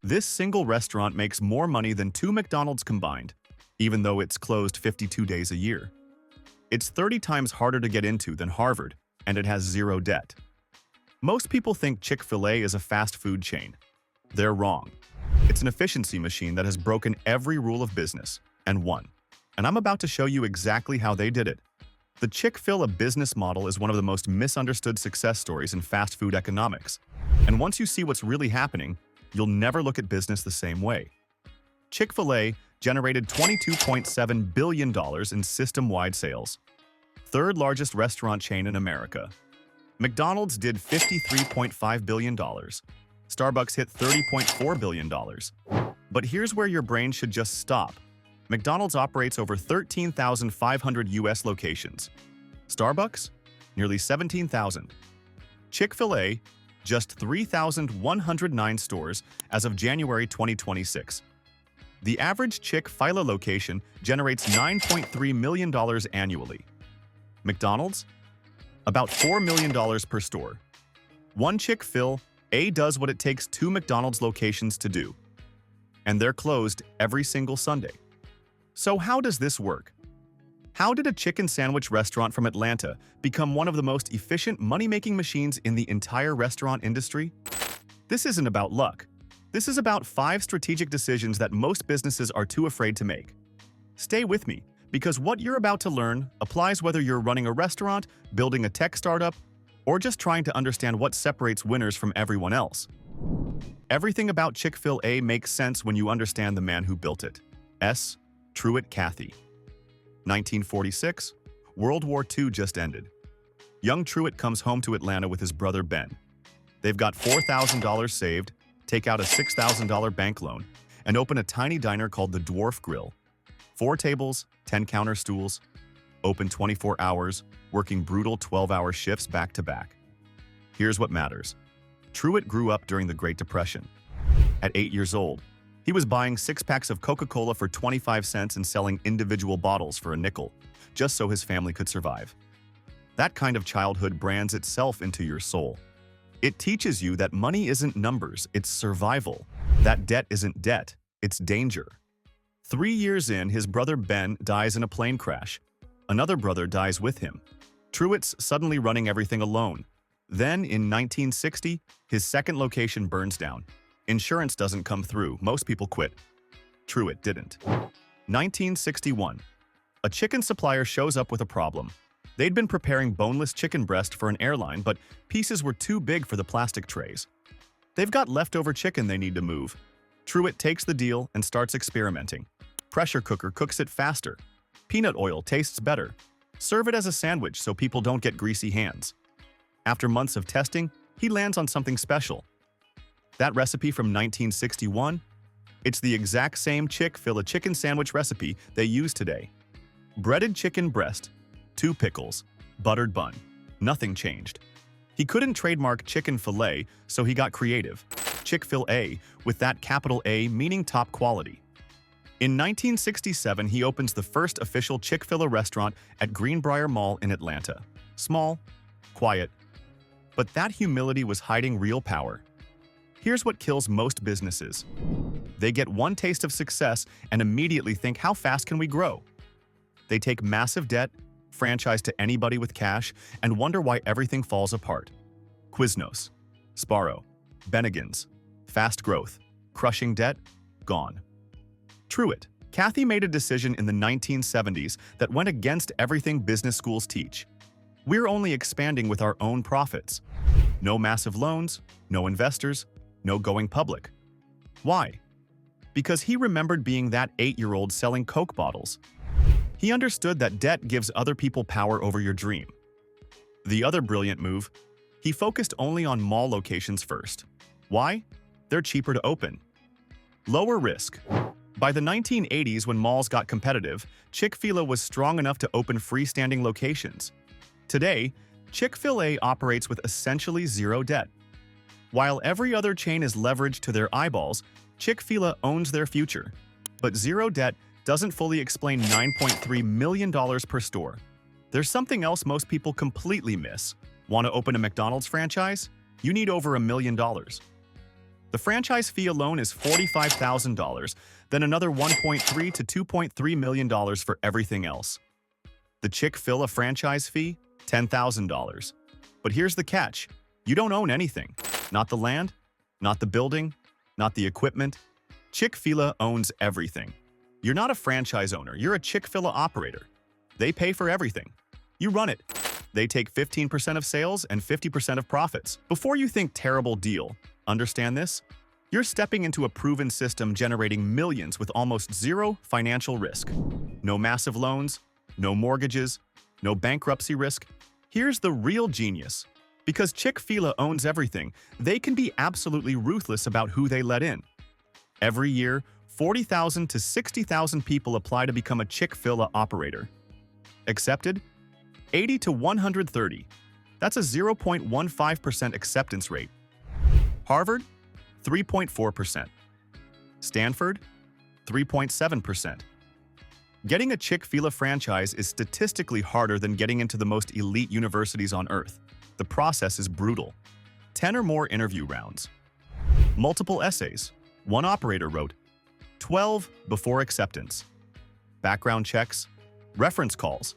This single restaurant makes more money than two McDonald's combined, even though it's closed 52 days a year. It's 30 times harder to get into than Harvard, and it has zero debt. Most people think Chick-fil-A is a fast food chain. They're wrong. It's an efficiency machine that has broken every rule of business and won. And I'm about to show you exactly how they did it. The Chick-fil-A business model is one of the most misunderstood success stories in fast food economics. And once you see what's really happening, you'll never look at business the same way. Chick-fil-A generated $22.7 billion in system-wide sales. Third largest restaurant chain in America. McDonald's did $53.5 billion. Starbucks hit $30.4 billion. But here's where your brain should just stop. McDonald's operates over 13,500 US locations. Starbucks? Nearly 17,000. Chick-fil-A? Just 3,109 stores as of January 2026. The average Chick-fil-A location generates $9.3 million annually. McDonald's? About $4 million per store. One Chick-fil-A does what it takes two McDonald's locations to do. And they're closed every single Sunday. So how does this work? How did a chicken sandwich restaurant from Atlanta become one of the most efficient money-making machines in the entire restaurant industry? This isn't about luck. This is about 5 strategic decisions that most businesses are too afraid to make. Stay with me, because what you're about to learn applies whether you're running a restaurant, building a tech startup, or just trying to understand what separates winners from everyone else. Everything about Chick-fil-A makes sense when you understand the man who built it. Truett Cathy. 1946, World War II just ended. Young Truett comes home to Atlanta with his brother Ben. They've got $4,000 saved, take out a $6,000 bank loan, and open a tiny diner called the Dwarf Grill. 4 tables, 10 counter stools, open 24 hours, working brutal 12-hour shifts back to back. Here's what matters. Truett grew up during the Great Depression. At 8 years old, he was buying 6 packs of Coca-Cola for 25 cents and selling individual bottles for a nickel, just so his family could survive. That kind of childhood brands itself into your soul. It teaches you that money isn't numbers, it's survival. That debt isn't debt, it's danger. 3 years in, his brother Ben dies in a plane crash. Another brother dies with him. Truett's suddenly running everything alone. Then, in 1960, his second location burns down. Insurance doesn't come through, most people quit. Truett didn't. 1961. A chicken supplier shows up with a problem. They'd been preparing boneless chicken breast for an airline, but pieces were too big for the plastic trays. They've got leftover chicken they need to move. Truett takes the deal and starts experimenting. Pressure cooker cooks it faster. Peanut oil tastes better. Serve it as a sandwich so people don't get greasy hands. After months of testing, he lands on something special. That recipe from 1961? It's the exact same Chick-fil-A chicken sandwich recipe they use today. Breaded chicken breast, 2 pickles, buttered bun. Nothing changed. He couldn't trademark chicken filet, so he got creative. Chick-fil-A, with that capital A meaning top quality. In 1967, he opens the first official Chick-fil-A restaurant at Greenbrier Mall in Atlanta. Small, quiet, but that humility was hiding real power. Here's what kills most businesses. They get one taste of success and immediately think, how fast can we grow? They take massive debt, franchise to anybody with cash, and wonder why everything falls apart. Quiznos, Sparrow, Bennigan's, fast growth, crushing debt, gone. Truett Cathy made a decision in the 1970s that went against everything business schools teach. We're only expanding with our own profits. No massive loans, no investors, no going public. Why? Because he remembered being that 8-year-old selling Coke bottles. He understood that debt gives other people power over your dream. The other brilliant move, he focused only on mall locations first. Why? They're cheaper to open. Lower risk. By the 1980s, when malls got competitive, Chick-fil-A was strong enough to open freestanding locations. Today, Chick-fil-A operates with essentially zero debt. While every other chain is leveraged to their eyeballs, Chick-fil-A owns their future. But zero debt doesn't fully explain $9.3 million per store. There's something else most people completely miss. Want to open a McDonald's franchise? You need over $1 million. The The franchise fee alone is $45,000, then another $1.3 to $2.3 million for everything else. The Chick-fil-A franchise fee? $10,000. But here's the catch. You don't own anything. Not the land, not the building, not the equipment. Chick-fil-A owns everything. You're not a franchise owner, you're a Chick-fil-A operator. They pay for everything. You run it. They take 15% of sales and 50% of profits. Before you think terrible deal, understand this? You're stepping into a proven system generating millions with almost zero financial risk. No massive loans, no mortgages, no bankruptcy risk. Here's the real genius. Because Chick-fil-A owns everything, they can be absolutely ruthless about who they let in. Every year, 40,000 to 60,000 people apply to become a Chick-fil-A operator. Accepted? 80 to 130. That's a 0.15% acceptance rate. Harvard? 3.4%. Stanford? 3.7%. Getting a Chick-fil-A franchise is statistically harder than getting into the most elite universities on Earth. The process is brutal. 10 or more interview rounds. Multiple essays. One operator wrote. 12 before acceptance. Background checks. Reference calls.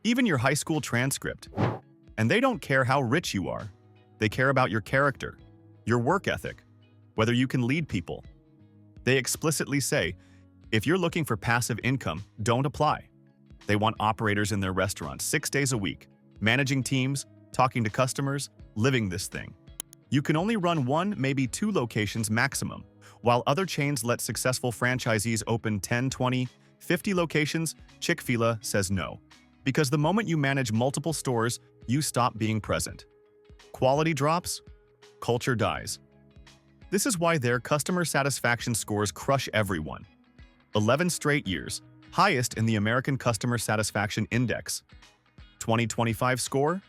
Even your high school transcript. And they don't care how rich you are. They care about your character, your work ethic, whether you can lead people. They explicitly say, if you're looking for passive income, don't apply. They want operators in their restaurants 6 days a week, managing teams, talking to customers, living this thing. You can only run 1, maybe 2 locations maximum, while other chains let successful franchisees open 10, 20, 50 locations. Chick-fil-A says no. Because the moment you manage multiple stores, you stop being present. Quality drops, culture dies. This is why their customer satisfaction scores crush everyone. 11 straight years, highest in the American Customer Satisfaction Index. 2025 score?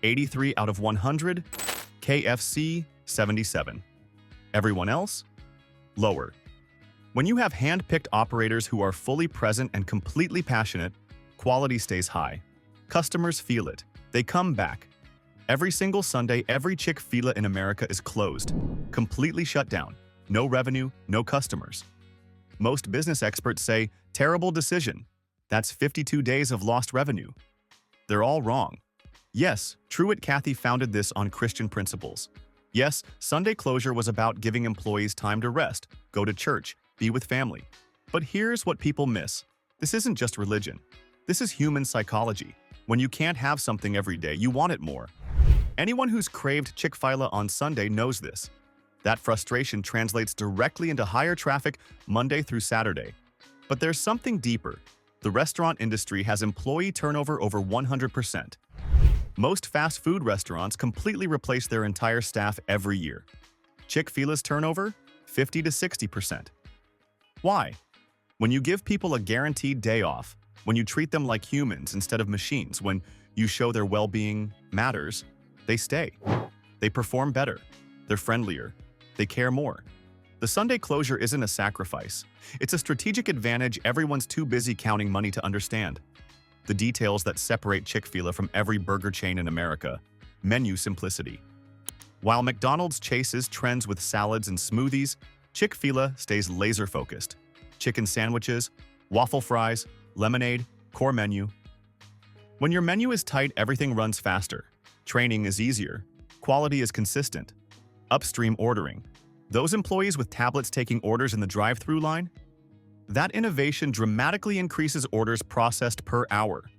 83 out of 100, KFC 77. Everyone else? Lower. When you have hand-picked operators who are fully present and completely passionate, quality stays high. Customers feel it. They come back. Every single Sunday, every Chick-fil-A in America is closed, completely shut down. No revenue, no customers. Most business experts say, terrible decision. That's 52 days of lost revenue. They're all wrong. Yes, Truett Cathy founded this on Christian principles. Yes, Sunday closure was about giving employees time to rest, go to church, be with family. But here's what people miss. This isn't just religion. This is human psychology. When you can't have something every day, you want it more. Anyone who's craved Chick-fil-A on Sunday knows this. That frustration translates directly into higher traffic Monday through Saturday. But there's something deeper. The restaurant industry has employee turnover over 100%. Most fast food restaurants completely replace their entire staff every year. Chick-fil-A's turnover? 50 to 60%. Why? When you give people a guaranteed day off, when you treat them like humans instead of machines, when you show their well-being matters, they stay. They perform better. They're friendlier. They care more. The Sunday closure isn't a sacrifice. It's a strategic advantage everyone's too busy counting money to understand. The details that separate Chick-fil-A from every burger chain in America. Menu simplicity. While McDonald's chases trends with salads and smoothies, Chick-fil-A stays laser-focused. Chicken sandwiches, waffle fries, lemonade, core menu. When your menu is tight, everything runs faster. Training is easier. Quality is consistent. Upstream ordering. Those employees with tablets taking orders in the drive-thru line? That innovation dramatically increases orders processed per hour.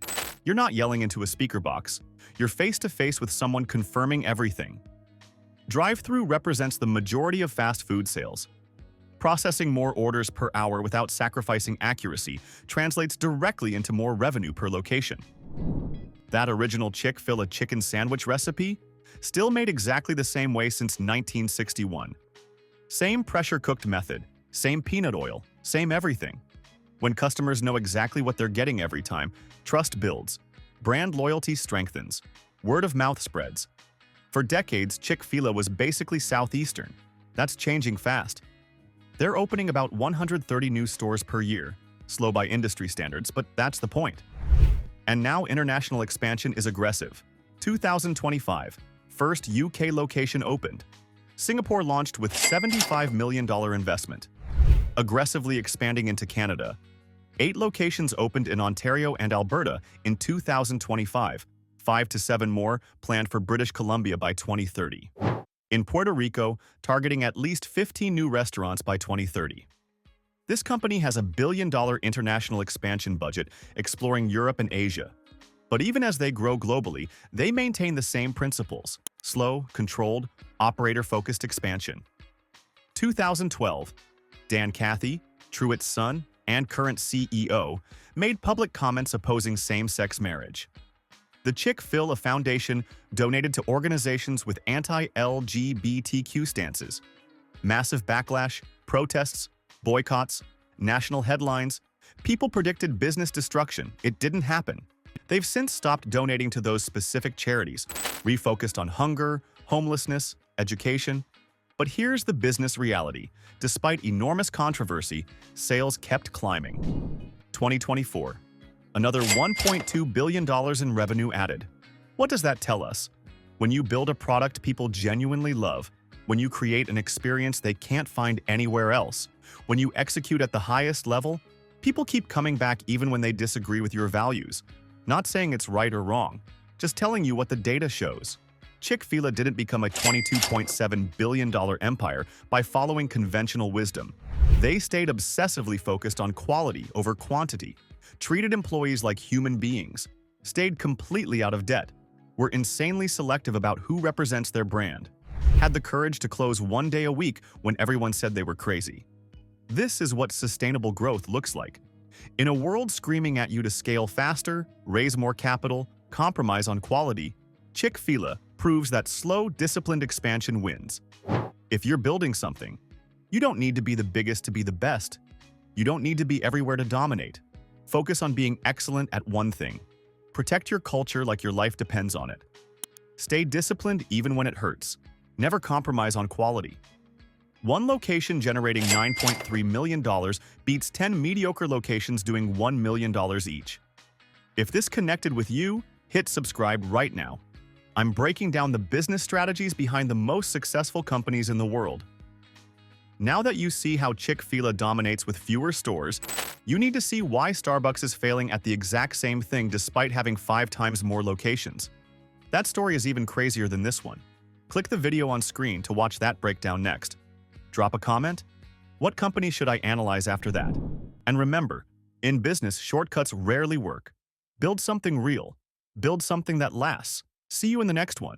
You're not yelling into a speaker box. You're face-to-face with someone confirming everything. Drive-thru represents the majority of fast food sales. Processing more orders per hour without sacrificing accuracy translates directly into more revenue per location. That original Chick-fil-A chicken sandwich recipe? Still made exactly the same way since 1961. Same pressure-cooked method, same peanut oil, same everything. When customers know exactly what they're getting every time, trust builds. Brand loyalty strengthens. Word of mouth spreads. For decades, Chick-fil-A was basically Southeastern. That's changing fast. They're opening about 130 new stores per year. Slow by industry standards, but that's the point. And now international expansion is aggressive. 2025, first UK location opened. Singapore launched with $75 million investment. Aggressively expanding into Canada. 8 locations opened in Ontario and Alberta in 2025, 5 to 7 more planned for British Columbia by 2030. In Puerto Rico, targeting at least 15 new restaurants by 2030. This company has a $1 billion international expansion budget exploring Europe and Asia. But even as they grow globally, they maintain the same principles: slow, controlled, operator-focused expansion. 2012, Dan Cathy, Truett's son and current CEO, made public comments opposing same-sex marriage. The Chick-fil-A Foundation donated to organizations with anti-LGBTQ stances. Massive backlash, protests, boycotts, national headlines. People predicted business destruction. It didn't happen. They've since stopped donating to those specific charities, refocused on hunger, homelessness, education. But here's the business reality. Despite enormous controversy, sales kept climbing. 2024. Another $1.2 billion in revenue added. What does that tell us? When you build a product people genuinely love, when you create an experience they can't find anywhere else, when you execute at the highest level, people keep coming back even when they disagree with your values. Not saying it's right or wrong, just telling you what the data shows. Chick-fil-A didn't become a $22.7 billion empire by following conventional wisdom. They stayed obsessively focused on quality over quantity, treated employees like human beings, stayed completely out of debt, were insanely selective about who represents their brand, had the courage to close one day a week when everyone said they were crazy. This is what sustainable growth looks like. In a world screaming at you to scale faster, raise more capital, compromise on quality, Chick-fil-A proves that slow, disciplined expansion wins. If you're building something, you don't need to be the biggest to be the best. You don't need to be everywhere to dominate. Focus on being excellent at one thing. Protect your culture like your life depends on it. Stay disciplined even when it hurts. Never compromise on quality. One location generating $9.3 million beats 10 mediocre locations doing $1 million each. If this connected with you, hit subscribe right now. I'm breaking down the business strategies behind the most successful companies in the world. Now that you see how Chick-fil-A dominates with fewer stores, you need to see why Starbucks is failing at the exact same thing despite having 5 times more locations. That story is even crazier than this one. Click the video on screen to watch that breakdown next. Drop a comment. What company should I analyze after that? And remember, in business, shortcuts rarely work. Build something real. Build something that lasts. See you in the next one.